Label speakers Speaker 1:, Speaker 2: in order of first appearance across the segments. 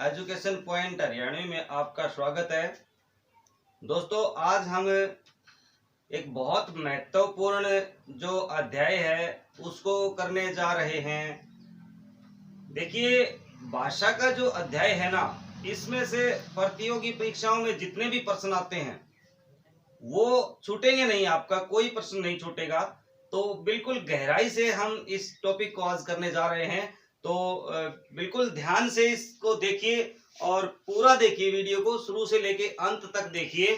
Speaker 1: Education point Haryanvi में आपका स्वागत है। दोस्तों, आज हम एक बहुत महत्वपूर्ण जो अध्याय है उसको करने जा रहे हैं। देखिए, भाषा का जो अध्याय है ना, इसमें से प्रतियोगी परीक्षाओं में जितने भी प्रश्न आते हैं वो छूटेंगे नहीं, आपका कोई प्रश्न नहीं छूटेगा। तो बिल्कुल गहराई से हम इस टॉपिक को आज करने जा रहे हैं। तो बिल्कुल ध्यान से इसको देखिए और पूरा देखिए, वीडियो को शुरू से लेके अंत तक देखिए।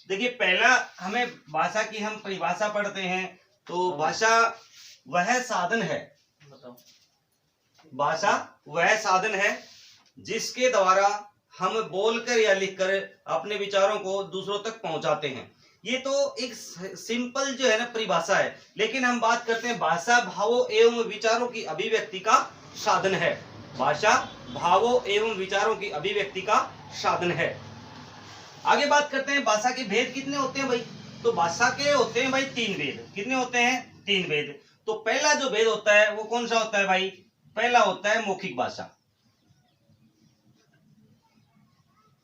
Speaker 1: देखिए, पहला हमें भाषा की हम परिभाषा पढ़ते हैं। तो भाषा वह साधन है, भाषा वह साधन है जिसके द्वारा हम बोलकर या लिखकर अपने विचारों को दूसरों तक पहुंचाते हैं। ये तो एक सिंपल जो है ना परिभाषा है, लेकिन हम बात करते हैं भाषा भावों एवं विचारों की अभिव्यक्ति का साधन है। भाषा भावों एवं विचारों की अभिव्यक्ति का साधन है। आगे बात करते हैं भाषा के भेद कितने होते हैं भाई। तो भाषा के होते हैं भाई 3 भेद। कितने होते हैं? 3 भेद। तो पहला जो भेद होता है वो कौन सा होता है भाई? पहला होता है मौखिक भाषा।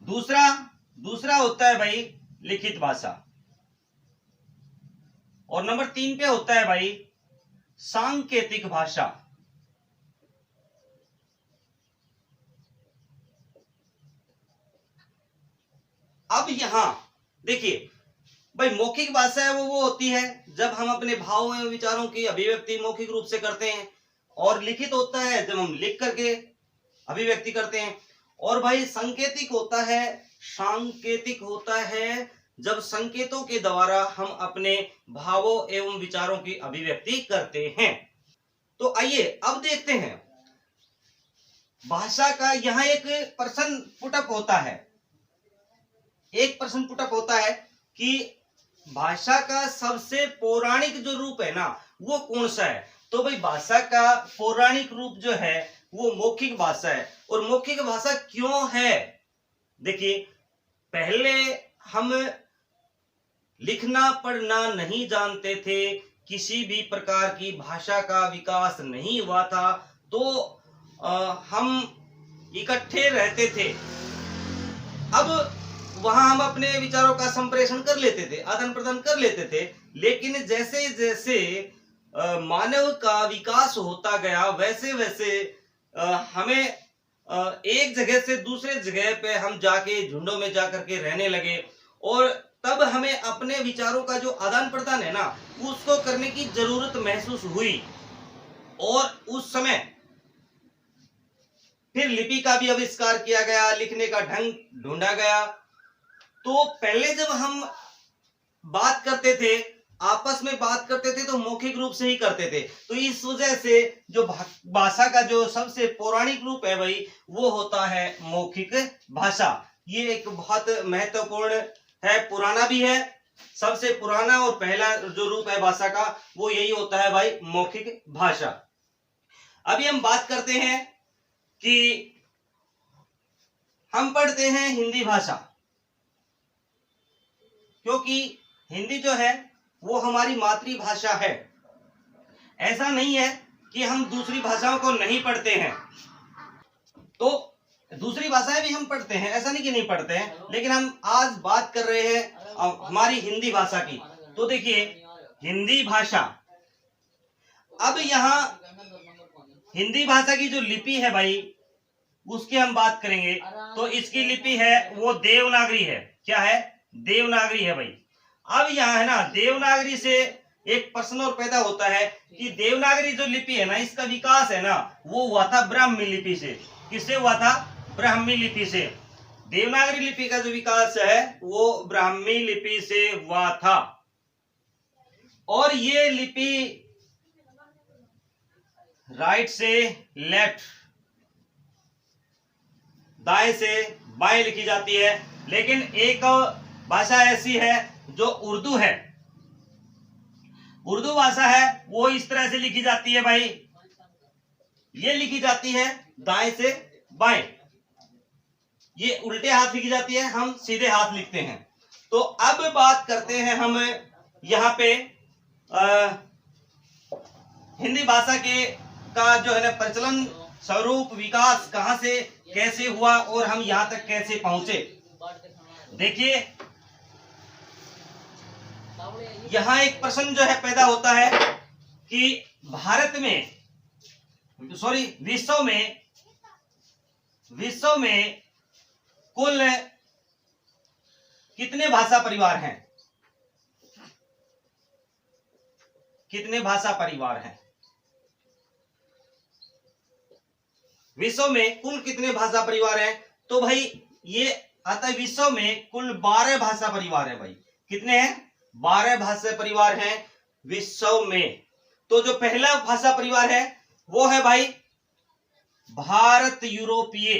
Speaker 1: दूसरा होता है भाई लिखित भाषा। और नंबर 3 पे होता है भाई सांकेतिक भाषा। अब यहां देखिए भाई, मौखिक भाषा है वो होती है जब हम अपने भावों एवं विचारों की अभिव्यक्ति मौखिक रूप से करते हैं। और लिखित होता है जब हम लिख करके अभिव्यक्ति करते हैं। और भाई सांकेतिक होता है जब संकेतों के द्वारा हम अपने भावों एवं विचारों की अभिव्यक्ति करते हैं। तो आइए अब देखते हैं भाषा का। यहां एक प्रश्न पुटअप होता है कि भाषा का सबसे पौराणिक जो रूप है ना वो कौन सा है। तो भाई भाषा का पौराणिक रूप जो है वो मौखिक भाषा है। और मौखिक भाषा क्यों है? देखिए, पहले हम लिखना पढ़ना नहीं जानते थे, किसी भी प्रकार की भाषा का विकास नहीं हुआ था, तो हम इकट्ठे रहते थे। अब वहां हम अपने विचारों का संप्रेषण कर लेते थे, आदान प्रदान कर लेते थे। लेकिन जैसे जैसे मानव का विकास होता गया वैसे वैसे हमें एक जगह से दूसरे जगह पे हम जाके झुंडों में जाकर के रहने लगे। और तब हमें अपने विचारों का जो आदान प्रदान है ना उसको करने की जरूरत महसूस हुई। और उस समय फिर लिपि का भी आविष्कार किया गया, लिखने का ढंग ढूंढा गया। तो पहले जब हम बात करते थे, आपस में बात करते थे, तो मौखिक रूप से ही करते थे। तो इस वजह से जो भाषा का जो सबसे पौराणिक रूप है भाई वो होता है मौखिक भाषा। ये एक बहुत महत्वपूर्ण है, पुराना भी है। सबसे पुराना और पहला जो रूप है भाषा का वो यही होता है भाई मौखिक भाषा। अभी हम बात करते हैं कि हम पढ़ते हैं हिंदी भाषा, क्योंकि हिंदी जो है वो हमारी मातृभाषा है। ऐसा नहीं है कि हम दूसरी भाषाओं को नहीं पढ़ते हैं, तो दूसरी भाषाएं भी हम पढ़ते हैं, ऐसा नहीं कि नहीं पढ़ते हैं। लेकिन हम आज बात कर रहे हैं हमारी हिंदी भाषा की। तो देखिए, हिंदी भाषा, अब यहाँ हिंदी भाषा की जो लिपि है भाई उसकी हम बात करेंगे। तो इसकी लिपि है वो देवनागरी है। क्या है? देवनागरी है भाई। अब यहाँ है ना, देवनागरी से एक प्रश्न और पैदा होता है कि देवनागरी जो लिपि है ना इसका विकास है ना वो हुआ था ब्राह्मी लिपि से। किससे हुआ था? ब्राह्मी लिपि से। देवनागरी लिपि का जो विकास है वो ब्राह्मी लिपि से हुआ था। और ये लिपि राइट से लेफ्ट, दाएं से बाएं लिखी जाती है। लेकिन एक भाषा ऐसी है जो उर्दू है। उर्दू भाषा है वो इस तरह से लिखी जाती है भाई, ये लिखी जाती है दाएं से बाएं, ये उल्टे हाथ लिखी जाती है, हम सीधे हाथ लिखते हैं। तो अब बात करते हैं हम यहाँ पे हिंदी भाषा के का जो है ना प्रचलन स्वरूप विकास कहां से कैसे हुआ और हम यहाँ तक कैसे पहुंचे। देखिए यहाँ एक प्रश्न जो है पैदा होता है कि भारत में, सॉरी विश्व में कुल कितने भाषा परिवार हैं? कितने भाषा परिवार हैं विश्व में? कुल कितने भाषा परिवार हैं? तो भाई ये आता है विश्व में कुल 12 भाषा परिवार है। भाई कितने हैं? 12 भाषा परिवार हैं विश्व में। तो जो पहला भाषा परिवार है वो है भाई भारत यूरोपीय।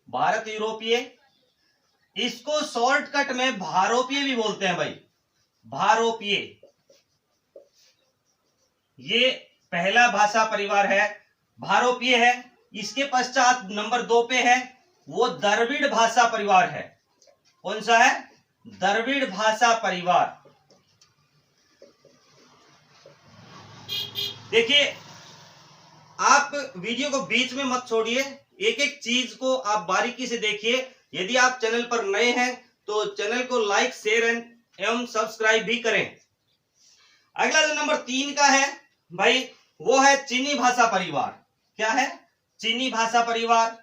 Speaker 1: भारत यूरोपीय, इसको शॉर्टकट में भारोपीय भी बोलते हैं भाई, भारोपीय। ये पहला भाषा परिवार है, भारोपीय है। इसके पश्चात नंबर 2 पे है वो द्रविड़ भाषा परिवार है। कौन सा है? द्रविड़ भाषा परिवार। देखिए आप वीडियो को बीच में मत छोड़िए, एक एक चीज को आप बारीकी से देखिए। यदि आप चैनल पर नए हैं तो चैनल को लाइक, शेयर एवं सब्सक्राइब भी करें। अगला जो नंबर 3 का है भाई वो है चीनी भाषा परिवार। क्या है? चीनी भाषा परिवार।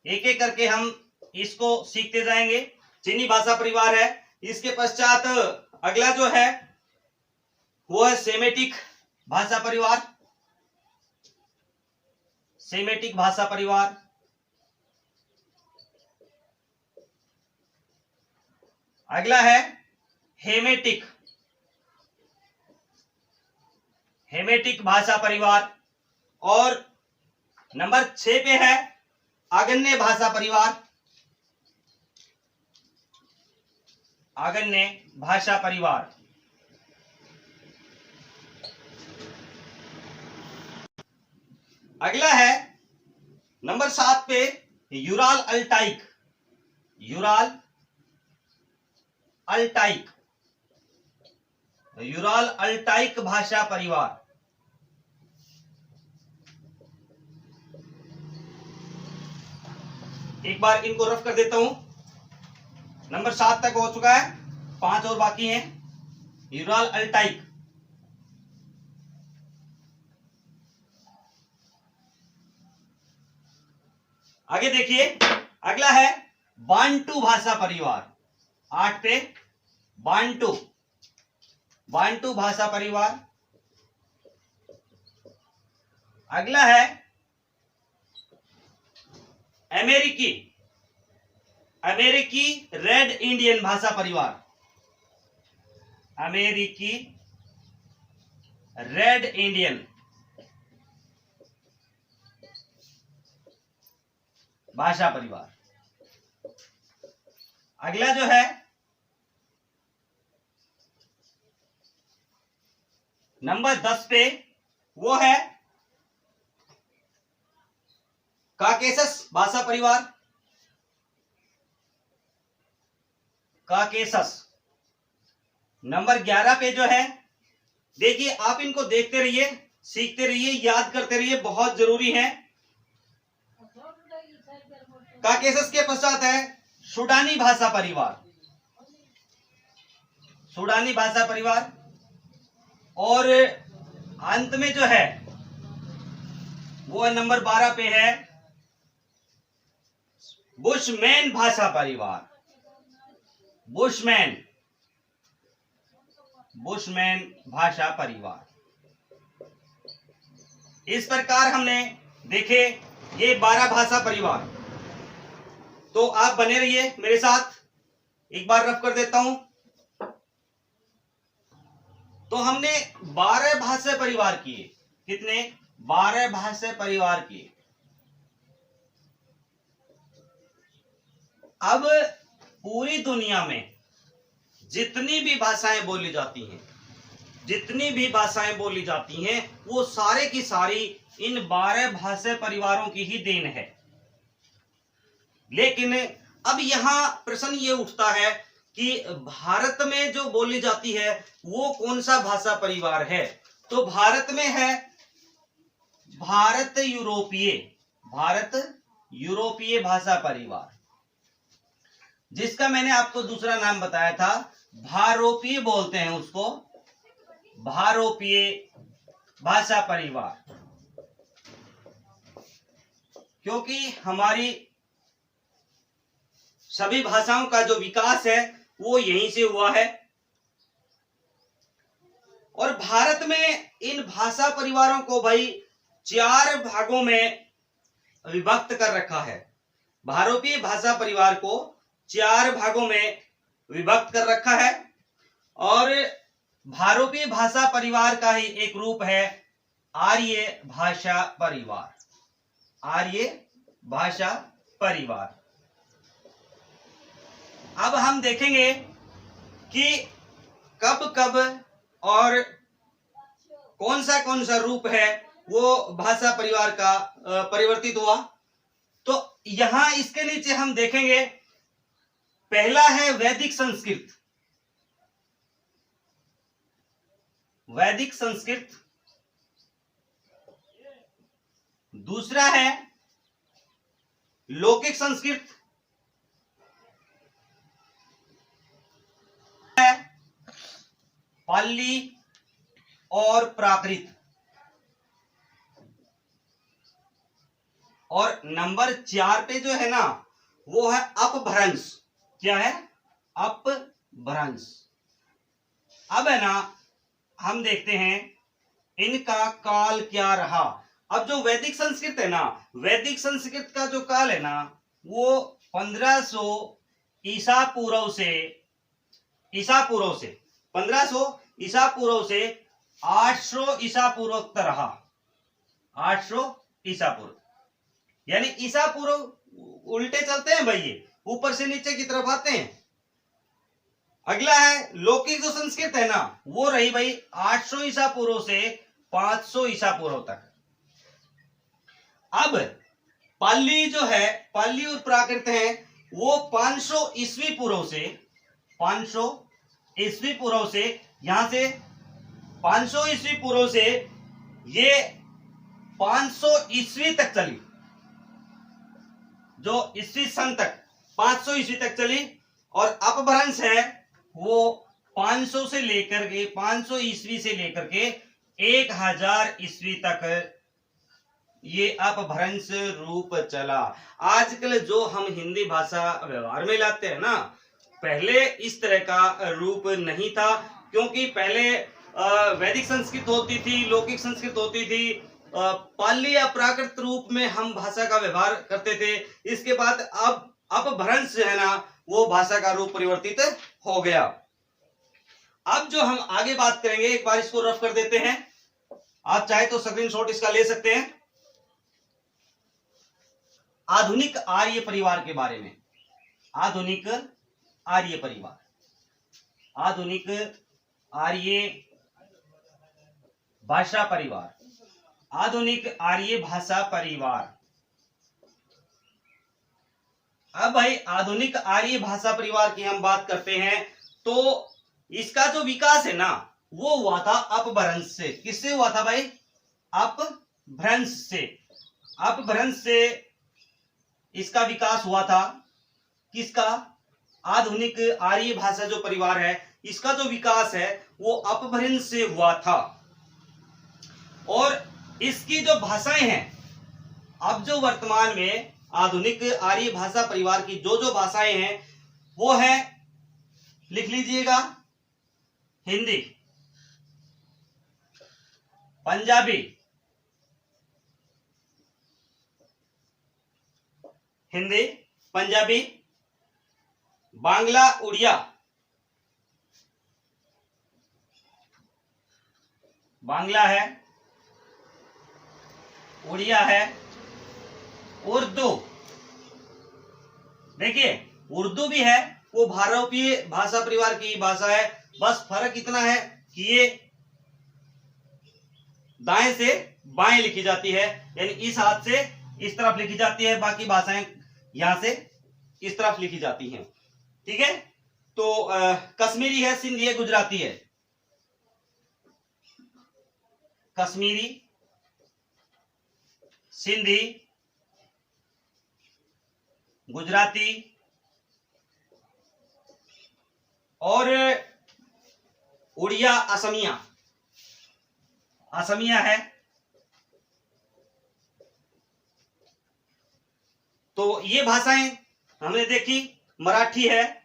Speaker 1: एक एक करके हम इसको सीखते जाएंगे। चीनी भाषा परिवार है। इसके पश्चात अगला जो है वो है सेमेटिक भाषा परिवार। सेमेटिक भाषा परिवार। अगला है हेमेटिक, हेमेटिक भाषा परिवार। और नंबर 6 पे है आगन्य भाषा परिवार। आगन्य भाषा परिवार। अगला है नंबर 7 पे Ural Altaic. Ural Altaic, Ural Altaic भाषा परिवार। एक बार इनको रफ कर देता हूं। नंबर 7 तक हो चुका है, 5 और बाकी हैं। Ural Altaic. आगे देखिए अगला है बांटू भाषा परिवार। 8 पे बांटू, बांटू भाषा परिवार। अगला है अमेरिकी, अमेरिकी रेड इंडियन भाषा परिवार। अमेरिकी रेड इंडियन भाषा परिवार। अगला जो है नंबर 10 पे वो है काकेशस भाषा परिवार। काकेशस। नंबर 11 पे जो है, देखिए आप इनको देखते रहिए, सीखते रहिए, याद करते रहिए, बहुत जरूरी है। काकेशस के पश्चात है सूडानी भाषा परिवार। सूडानी भाषा परिवार। और अंत में जो है वो नंबर 12 पे है बुशमैन भाषा परिवार। बुशमैन, बुशमैन भाषा परिवार। इस प्रकार हमने देखे ये 12 भाषा परिवार। तो आप बने रहिए मेरे साथ, एक बार रफ कर देता हूं। तो हमने 12 भाषा परिवार किए। कितने? 12 भाषा परिवार किए। अब पूरी दुनिया में जितनी भी भाषाएं बोली जाती हैं, जितनी भी भाषाएं बोली जाती हैं, वो सारे की सारी इन 12 भाषा परिवारों की ही देन है। लेकिन अब यहां प्रश्न ये उठता है कि भारत में जो बोली जाती है वो कौन सा भाषा परिवार है, तो भारत में है भारत यूरोपीय भाषा परिवार, जिसका मैंने आपको दूसरा नाम बताया था भारोपीय, बोलते हैं उसको भारोपीय भाषा परिवार, क्योंकि हमारी सभी भाषाओं का जो विकास है वो यहीं से हुआ है। और भारत में इन भाषा परिवारों को भाई 4 भागों में विभक्त कर रखा है। भारोपीय भाषा परिवार को 4 भागों में विभक्त कर रखा है। और भारोपीय भाषा परिवार का ही एक रूप है आर्य भाषा परिवार। आर्य भाषा परिवार। अब हम देखेंगे कि कब कब और कौन सा रूप है वो भाषा परिवार का परिवर्तित हुआ। तो यहां इसके नीचे हम देखेंगे, पहला है वैदिक संस्कृत। वैदिक संस्कृत। दूसरा है लौकिक संस्कृत। पाली और प्राकृत। और नंबर 4 पे जो है ना वो है अपभ्रंश। क्या है? अपभ्रंश। अब है ना हम देखते हैं इनका काल क्या रहा। अब जो वैदिक संस्कृत है ना, वैदिक संस्कृत का जो काल है ना वो 1500 ईसा पूर्व से 800 ईसा पूर्व तक रहा। 800 ईसा पूर्व, यानी ईसा पूर्व उल्टे चलते हैं भाई, ये ऊपर से नीचे की तरफ आते हैं। अगला है लौकिक जो संस्कृत है ना वो रही भाई 800 ईसा पूर्व से 500 ईसा पूर्व तक। अब पाली जो है, पाली और प्राकृत है वो 500 ईस्वी पूर्व से 500 ईस्वी पूर्व से यहां से 500 ईस्वी पूर्व से ये 500 ईस्वी तक चली, जो ईस्वी सन तक 500 ईस्वी तक चली। और अपभ्रंश है वो 500 से लेकर के 500 ईस्वी से लेकर के 1000 ईस्वी तक ये अपभ्रंश रूप चला। आजकल जो हम हिंदी भाषा व्यवहार में लाते हैं ना, पहले इस तरह का रूप नहीं था, क्योंकि पहले वैदिक संस्कृत होती थी, लौकिक संस्कृत होती थी, पाली या प्राकृत रूप में हम भाषा का व्यवहार करते थे। इसके बाद अब अपभ्रंश है ना वो भाषा का रूप परिवर्तित हो गया। अब जो हम आगे बात करेंगे, एक बार इसको रफ कर देते हैं, आप चाहे तो स्क्रीनशॉट इसका ले सकते हैं। आधुनिक आर्य परिवार के बारे में। आधुनिक आर्य परिवार, आधुनिक आर्य भाषा परिवार, आधुनिक आर्य भाषा परिवार। अब भाई आधुनिक आर्य भाषा परिवार की हम बात करते हैं तो इसका जो विकास है ना वो हुआ था अपभ्रंश से। किससे हुआ था भाई? अपभ्रंश से। अपभ्रंश से इसका विकास हुआ था। किसका? आधुनिक आर्य भाषा जो परिवार है इसका जो विकास है वो अपभ्रंश से हुआ था। और इसकी जो भाषाएं हैं, अब जो वर्तमान में आधुनिक आर्य भाषा परिवार की जो भाषाएं हैं वो है, लिख लीजिएगा, हिंदी, पंजाबी, हिंदी, पंजाबी, बांग्ला, उड़िया, बांग्ला है, उड़िया है, उर्दू। देखिए उर्दू भी है, वो भारतीय भाषा परिवार की भाषा है, बस फर्क इतना है कि ये दाएं से बाएं लिखी जाती है, यानी इस हाथ से इस तरफ लिखी जाती है, बाकी भाषाएं यहां से इस तरफ लिखी जाती हैं। ठीक है, तो कश्मीरी है, सिंधी है, गुजराती है। कश्मीरी, सिंधी, गुजराती और उड़िया, असमिया। असमिया है। तो ये भाषाएं हमने देखी। मराठी है।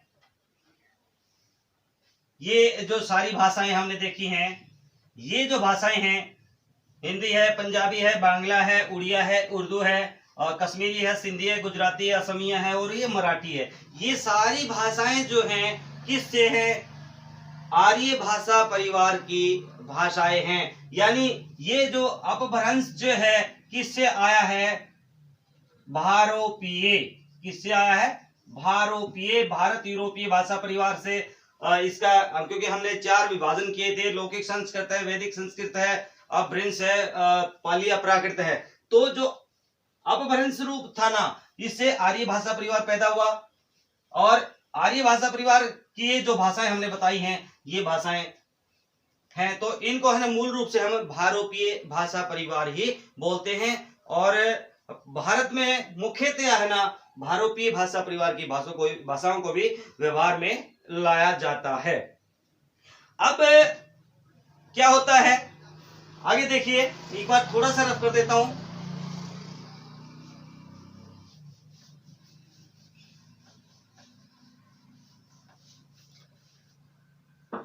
Speaker 1: ये जो सारी भाषाएं हमने देखी हैं, ये जो भाषाएं हैं, हिंदी है, पंजाबी है, बांग्ला है, उड़िया है, उर्दू है, और कश्मीरी है, सिंधी है, गुजराती है, असमिया है और ये मराठी है। ये सारी भाषाएं जो हैं किससे है? आर्य भाषा परिवार की भाषाएं हैं। यानी ये जो अपभ्रंश जो है किससे आया है? भारोपीय। किससे आया है? भारोपीय, भारत यूरोपीय भाषा परिवार से। इसका क्योंकि हमने 4 विभाजन किए थे, लौकिक संस्कृत है, वैदिक संस्कृत है, अपभ्रंश है, पाली अपराकृत है। तो जो अपभ्रंश रूप था ना, इससे आर्य भाषा परिवार पैदा हुआ। और आर्य भाषा परिवार की ये जो भाषाएं हमने बताई हैं, ये भाषाएं हैं, तो इनको है ना मूल रूप से हम भारोपीय भाषा परिवार ही बोलते हैं। और भारत में मुख्यतः है ना भारोपीय भाषा परिवार की भाषाओं को भी व्यवहार में लाया जाता है। अब क्या होता है आगे देखिए, एक बार थोड़ा सा रफ कर देता हूं।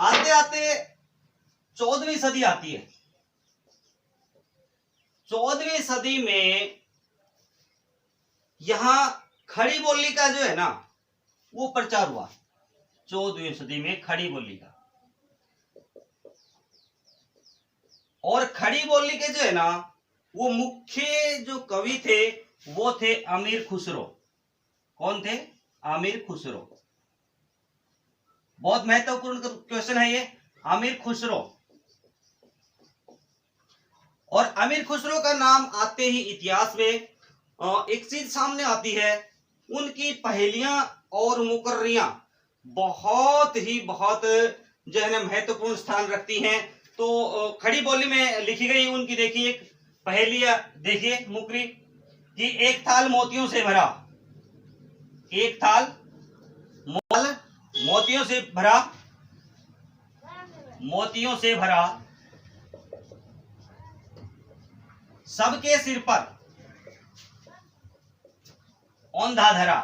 Speaker 1: आते आते 14वीं सदी आती है। 14वीं सदी में यहां खड़ी बोली का जो है ना वो प्रचार हुआ। 14वीं सदी में खड़ी बोली का। और खड़ी बोली के जो है ना वो मुख्य जो कवि थे वो थे अमीर खुसरो। कौन थे? अमीर खुसरो। बहुत महत्वपूर्ण क्वेश्चन है ये, अमीर खुसरो। और अमीर खुसरो का नाम आते ही इतिहास में एक चीज सामने आती है, उनकी पहेलियां और मुकर्रियां बहुत जो है ना महत्वपूर्ण स्थान रखती हैं। तो खड़ी बोली में लिखी गई उनकी देखिए एक पहेलियां, देखिए मुकरी कि एक थाल मोतियों से भरा, एक थाल मोतियों से भरा, मोतियों से भरा, सबके सिर पर औंधा धरा,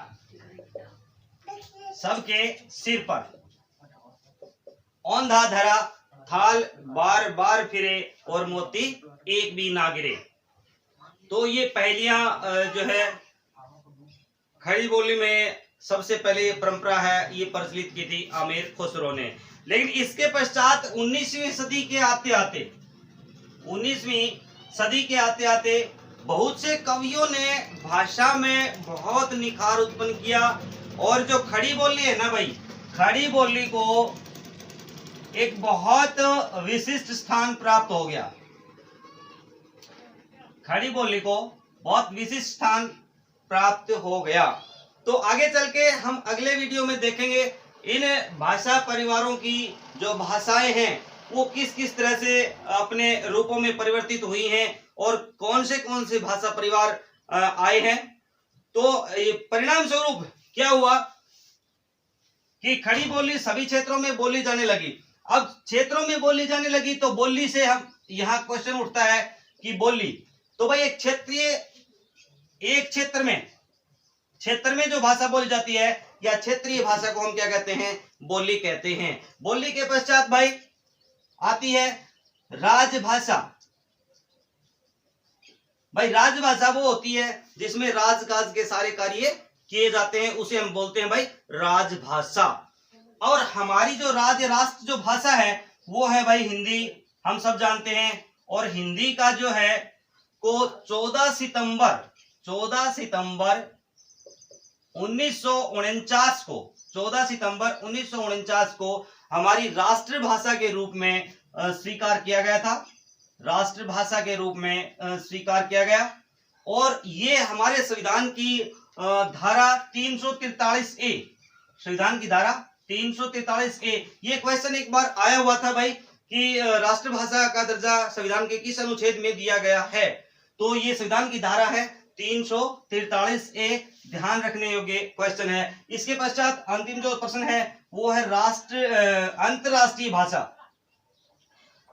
Speaker 1: सबके सिर पर औंधा धरा, थाल बार बार फिरे और मोती एक भी ना गिरे। तो ये पहेलियां जो है खड़ी बोली में सबसे पहले ये परंपरा है, ये प्रचलित की थी अमीर खुसरो ने। लेकिन इसके पश्चात 19वीं सदी के आते आते 19वीं सदी के आते आते बहुत से कवियों ने भाषा में बहुत निखार उत्पन्न किया। और जो खड़ी बोली है ना भाई, खड़ी बोली को एक बहुत विशिष्ट स्थान प्राप्त हो गया। खड़ी बोली को बहुत विशिष्ट स्थान प्राप्त हो गया। तो आगे चल के हम अगले वीडियो में देखेंगे इन भाषा परिवारों की जो भाषाएं हैं वो किस किस तरह से अपने रूपों में परिवर्तित हुई हैं और कौन से भाषा परिवार आए हैं। तो परिणाम स्वरूप क्या हुआ कि खड़ी बोली सभी क्षेत्रों में बोली जाने लगी। अब क्षेत्रों में बोली जाने लगी तो बोली से हम यहाँ क्वेश्चन उठता है कि बोली, तो भाई एक क्षेत्र में जो भाषा बोली जाती है या क्षेत्रीय भाषा को हम क्या कहते हैं? बोली कहते हैं। बोली के पश्चात भाई आती है राजभाषा। भाई राजभाषा वो होती है जिसमें राजकाज के सारे कार्य किए जाते हैं, उसे हम बोलते हैं भाई राजभाषा। और हमारी जो राष्ट्र जो भाषा है वो है भाई हिंदी, हम सब जानते हैं। और हिंदी का जो है को 14 सितंबर 1949 को हमारी राष्ट्रभाषा के रूप में स्वीकार किया गया था। राष्ट्रभाषा के रूप में स्वीकार किया गया। और ये हमारे संविधान की धारा 343A, संविधान की धारा 343A। ये क्वेश्चन एक बार आया हुआ था भाई कि राष्ट्रभाषा का दर्जा संविधान के किस अनुच्छेद में दिया गया है। तो ये संविधान की धारा है 343A, ध्यान रखने योग्य क्वेश्चन है। इसके पश्चात अंतिम जो प्रश्न है वो है अंतरराष्ट्रीय भाषा।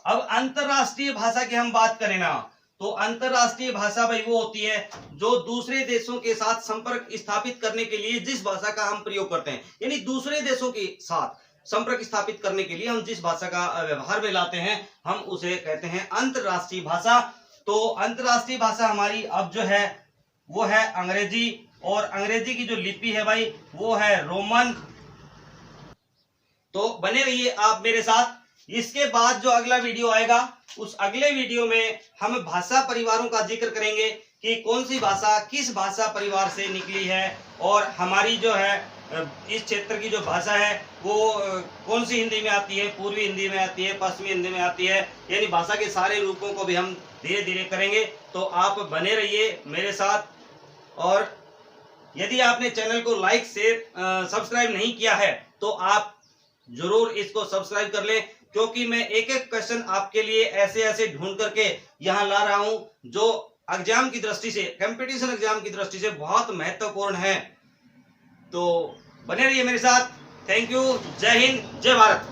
Speaker 1: अब अंतरराष्ट्रीय भाषा की हम बात करें ना, तो अंतरराष्ट्रीय भाषा भाई वो होती है जो दूसरे देशों के साथ संपर्क स्थापित करने के लिए जिस भाषा का हम प्रयोग करते हैं, यानी दूसरे देशों के साथ संपर्क स्थापित करने के लिए हम जिस भाषा का व्यवहार में लाते हैं, हम उसे कहते हैं अंतरराष्ट्रीय भाषा। तो अंतरराष्ट्रीय भाषा हमारी अब जो है वो है अंग्रेजी, और अंग्रेजी की जो लिपि है भाई वो है रोमन। तो बने रहिए आप मेरे साथ। इसके बाद जो अगला वीडियो आएगा, उस अगले वीडियो में हम भाषा परिवारों का जिक्र करेंगे कि कौन सी भाषा किस भाषा परिवार से निकली है, और हमारी जो है इस क्षेत्र की जो भाषा है वो कौन सी हिंदी में आती है, पूर्वी हिंदी में आती है, पश्चिमी हिंदी में आती है, यानी भाषा के सारे रूपों को भी हम धीरे धीरे करेंगे। तो आप बने रहिए मेरे साथ, और यदि आपने चैनल को लाइक शेयर सब्सक्राइब नहीं किया है तो आप जरूर इसको सब्सक्राइब कर लें, क्योंकि मैं एक एक क्वेश्चन आपके लिए ऐसे ऐसे ढूंढ करके यहाँ ला रहा हूँ जो एग्जाम की दृष्टि से, कंपटीशन एग्जाम की दृष्टि से बहुत महत्वपूर्ण है। तो बने रहिए मेरे साथ। Thank you. जय हिंद, जय भारत।